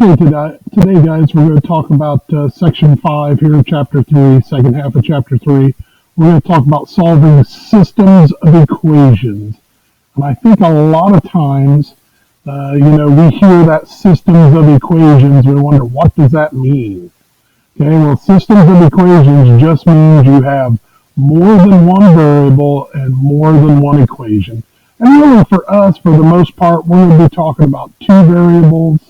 Okay, today, guys, we're going to talk about section 5 here of chapter 3, second half of chapter 3. We're going to talk about solving systems of equations. And I think a lot of times, we hear that systems of equations, we wonder, what does that mean? Okay, well, systems of equations just means you have more than one variable and more than one equation. And really, for us, for the most part, we're going to be talking about two variables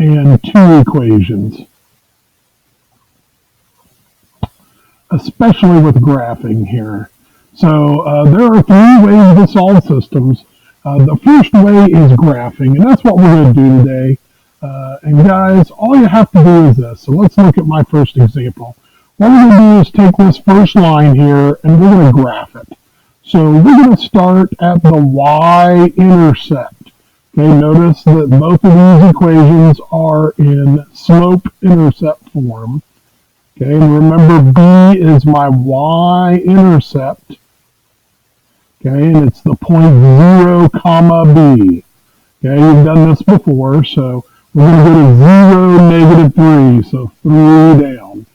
and two equations, especially with graphing here. So there are three ways to solve systems. The first way is graphing, and that's what we're going to do today. And guys, all you have to do is this. So let's look at my first example. What we're going to do is take this first line here, and we're going to graph it. So we're going to start at the y-intercept. Okay, notice that both of these equations are in slope-intercept form. Okay, and remember B is my y-intercept. Okay, and it's the point 0, comma B. Okay, you've done this before, so we're going to go to 0, -3, so 3 down.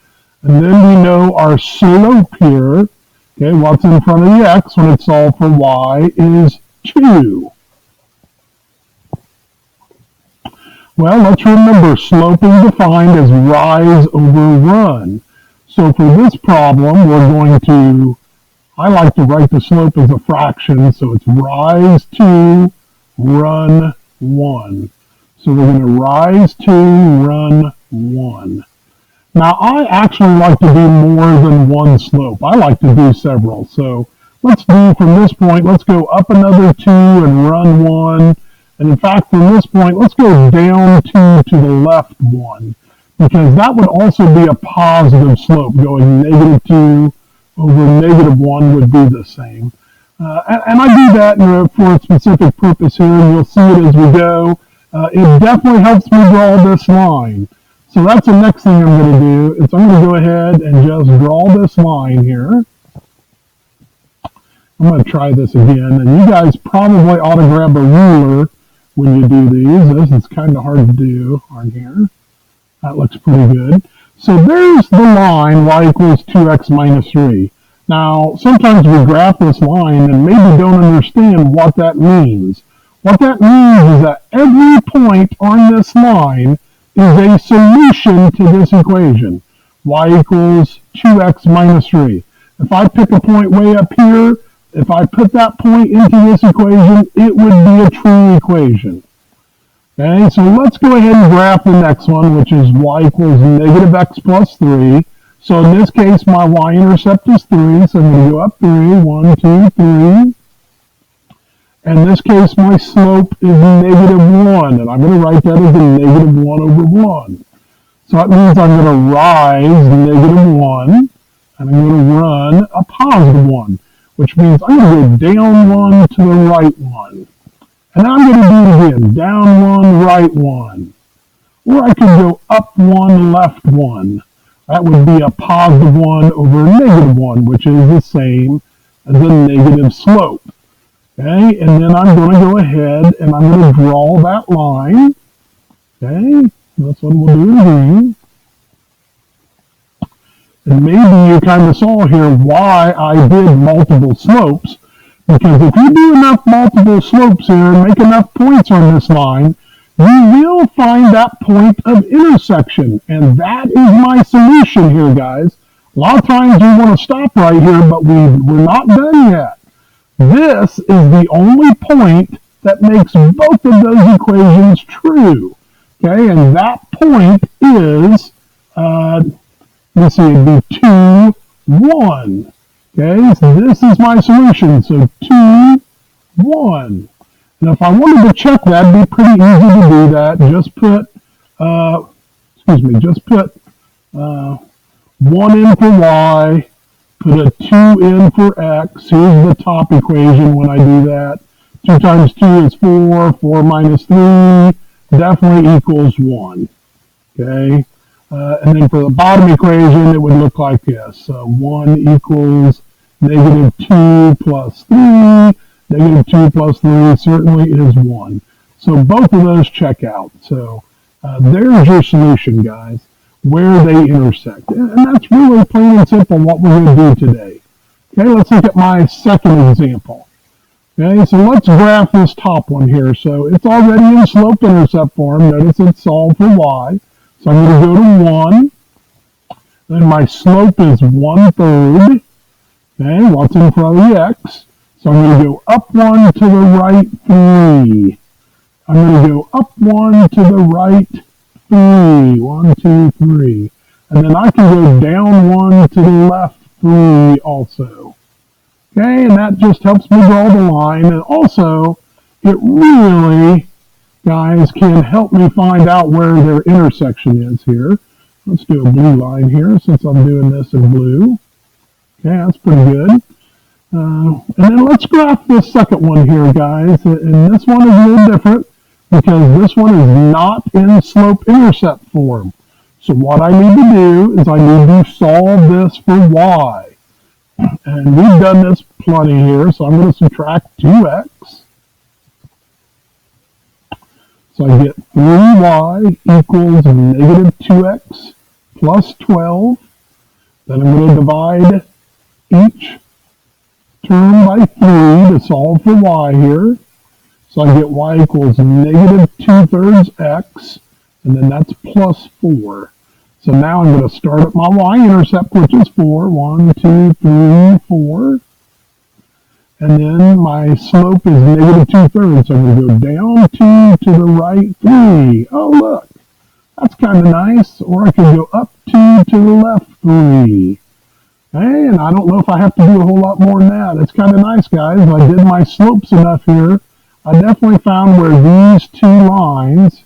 And then we know our slope here, okay, what's in front of the x when it's solved for y is 2. Well, let's remember slope is defined as rise over run. So for this problem, we're going to, I like to write the slope as a fraction, so it's rise 2, run 1. So we're going to rise 2, run 1. Now, I actually like to do more than one slope. I like to do several. So let's do from this point, let's go up another 2 and run 1. And in fact, from this point, let's go down 2 to the left 1, because that would also be a positive slope. Going -2 over -1 would be the same. And I do that for a specific purpose here, and you'll see it as we go. It definitely helps me draw this line. So that's the next thing I'm going to do, is I'm going to go ahead and just draw this line here. I'm going to try this again, and you guys probably ought to grab a ruler when you do these. This is kind of hard to do on here. That looks pretty good. So there's the line, y equals 2x minus 3. Now, sometimes we graph this line and maybe don't understand what that means. What that means is that every point on this line is a solution to this equation. Y equals 2x minus 3. If I pick a point way up here, if I put that point into this equation, it would be a true equation. Okay, so let's go ahead and graph the next one, which is y equals -x plus 3. So in this case, my y-intercept is 3, so I'm going to go up 3, 1, 2, 3. And in this case, my slope is -1, and I'm going to write that as a -1 over 1. So that means I'm going to rise -1, and I'm going to run a positive 1. Which means I'm going to go down 1 to the right 1. And I'm going to do it again, down 1, right 1. Or I could go up 1, left 1. That would be a positive 1 over a -1, which is the same as a negative slope. Okay, and then I'm going to go ahead and I'm going to draw that line. Okay, this one we'll do in green. And maybe you kind of saw here why I did multiple slopes, because if you do enough multiple slopes here and make enough points on this line, you will find that point of intersection. And that is my solution here, guys. A lot of times we want to stop right here, but we're not done yet. This is the only point that makes both of those equations true. Okay, and that point is let's see, it'd be 2, 1. Okay, so this is my solution. So 2, 1. And if I wanted to check that, it'd be pretty easy to do that. Just put, just put 1 in for y, put a 2 in for x. Here's the top equation when I do that. 2 times 2 is 4. 4 minus 3 definitely equals 1. Okay. And then for the bottom equation, it would look like this. 1 equals -2 plus 3. -2 plus 3 certainly is 1. So both of those check out. So there's your solution, guys, where they intersect. And that's really plain and simple what we're going to do today. Okay, let's look at my second example. Okay, so let's graph this top one here. So it's already in slope-intercept form. Notice it's solved for y. So I'm going to go to 1. Then my slope is 1/3. Okay, what's in front of the x? So I'm going to go up 1 to the right 3. I'm going to go up 1 to the right 3. 1, 2, 3. And then I can go down 1 to the left 3 also. Okay, and that just helps me draw the line. And also, it really, guys, can help me find out where their intersection is here. Let's do a blue line here since I'm doing this in blue. Okay, that's pretty good. And then let's graph this second one here, guys. And this one is a little different because this one is not in slope-intercept form. So what I need to do is I need to solve this for y. And we've done this plenty here, so I'm going to subtract 2x. So I get 3y equals negative 2x plus 12. Then I'm going to divide each term by 3 to solve for y here. So I get y equals negative 2/3 x, and then that's plus 4. So now I'm going to start at my y-intercept, which is 4. 1, 2, 3, 4. And then my slope is negative 2/3. So I'm going to go down 2 to the right 3. Oh, look. That's kind of nice. Or I can go up 2 to the left 3. Hey, and I don't know if I have to do a whole lot more than that. It's kind of nice, guys. I did my slopes enough here. I definitely found where these two lines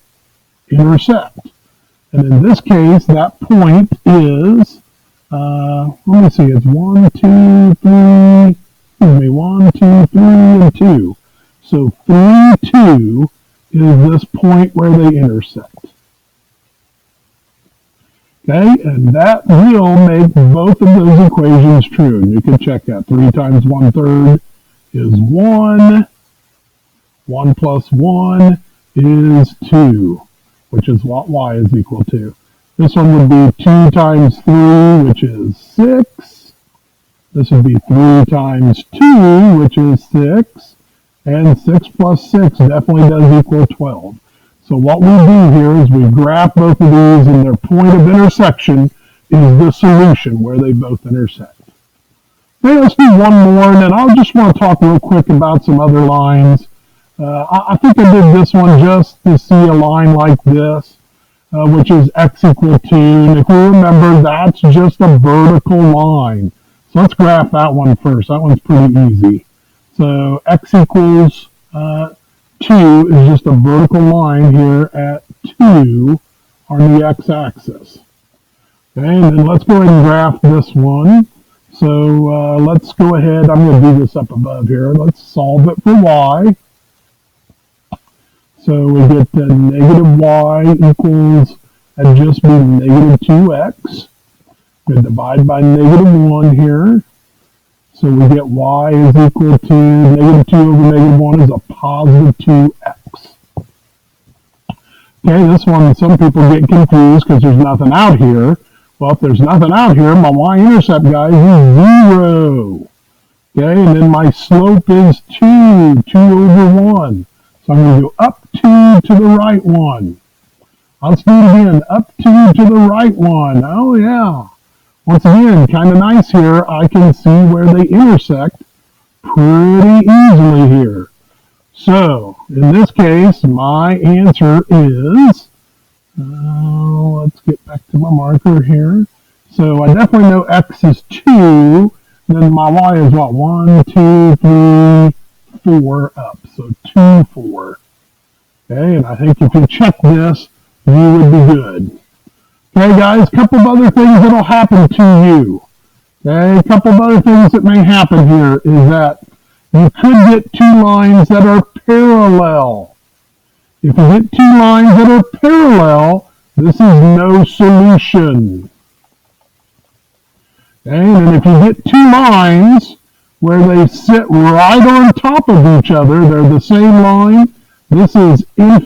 intersect. And in this case, that point is, let me see, it's 1, 2, 3, 1, 2, 3, and 2. So 3, 2 is this point where they intersect. Okay, and that will make both of those equations true. And you can check that. 3 times 1/3 is 1. 1 plus 1 is 2, which is what y is equal to. This one would be 2 times 3, which is 6. This would be 3 times 2, which is 6. And 6 plus 6 definitely does equal 12. So what we do here is we graph both of these, and their point of intersection is the solution where they both intersect. Okay, let's do one more, and then I just want to talk real quick about some other lines. I think I did this one just to see a line like this, which is x equal 2. And if we remember, that's just a vertical line. So let's graph that one first. That one's pretty easy. So x equals 2 is just a vertical line here at 2 on the x-axis. Okay, and then let's go ahead and graph this one. So let's go ahead. I'm going to do this up above here. Let's solve it for y. So we get the negative y equals, that'd just be negative 2x. We divide by negative 1 here. So we get y is equal to negative 2 over negative 1 is a positive 2x. Okay, this one, some people get confused because there's nothing out here. Well, if there's nothing out here, my y-intercept, guys, is 0. Okay, and then my slope is 2 over 1. So I'm going to go up 2 to the right 1. Let's do it again. Up 2 to the right 1. Oh, yeah. Once again, kind of nice here. I can see where they intersect pretty easily here. So, in this case, my answer is, let's get back to my marker here. So, I definitely know x is 2. Then my y is what? 1, 2, 3, 4 up. So 2, 4. Okay, and I think if you check this, you would be good. Okay, guys, a couple of other things that'll happen to you. Okay, a couple of other things that may happen here is that you could get two lines that are parallel. If you get two lines that are parallel, this is no solution. Okay, and if you get two lines where they sit right on top of each other, they're the same line, This is